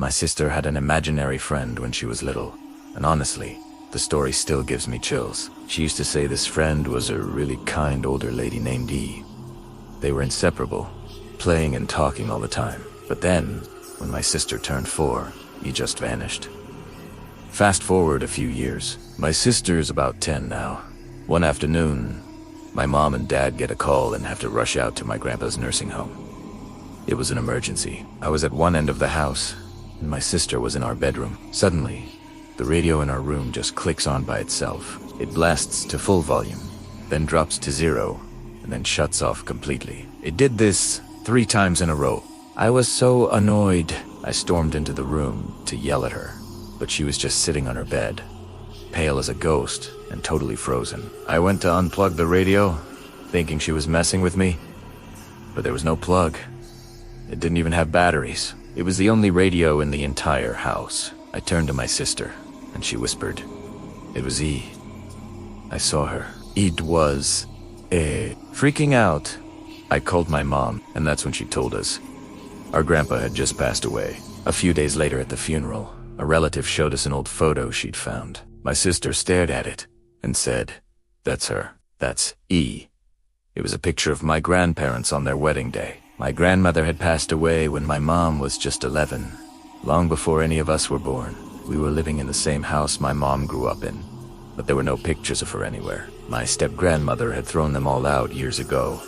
My sister had an imaginary friend when she was little, and honestly, the story still gives me chills. She used to say this friend was a really kind older lady named E. They were inseparable, playing and talking all the time. But then, when my sister turned 4, E just vanished. Fast forward a few years. My sister's about 10 now. One afternoon, my mom and dad get a call and have to rush out to my grandpa's nursing home. It was an emergency. I was at one end of the house, and my sister was in our bedroom. Suddenly, the radio in our room just clicks on by itself. It blasts to full volume, then drops to 0, and then shuts off completely. It did this 3 times in a row. I was so annoyed. I stormed into the room to yell at her, but she was just sitting on her bed, pale as a ghost and totally frozen. I went to unplug the radio, thinking she was messing with me, but there was no plug. It didn't even have batteries. It was the only radio in the entire house. I turned to my sister, and she whispered, "It was E." I saw her. It was freaking out. I called my mom, and that's when she told us. Our grandpa had just passed away. A few days later at the funeral, a relative showed us an old photo she'd found. My sister stared at it and said, "That's her. That's E." It was a picture of my grandparents on their wedding day. My grandmother had passed away when my mom was just 11, long before any of us were born. We were living in the same house my mom grew up in, but there were no pictures of her anywhere. My step-grandmother had thrown them all out years ago.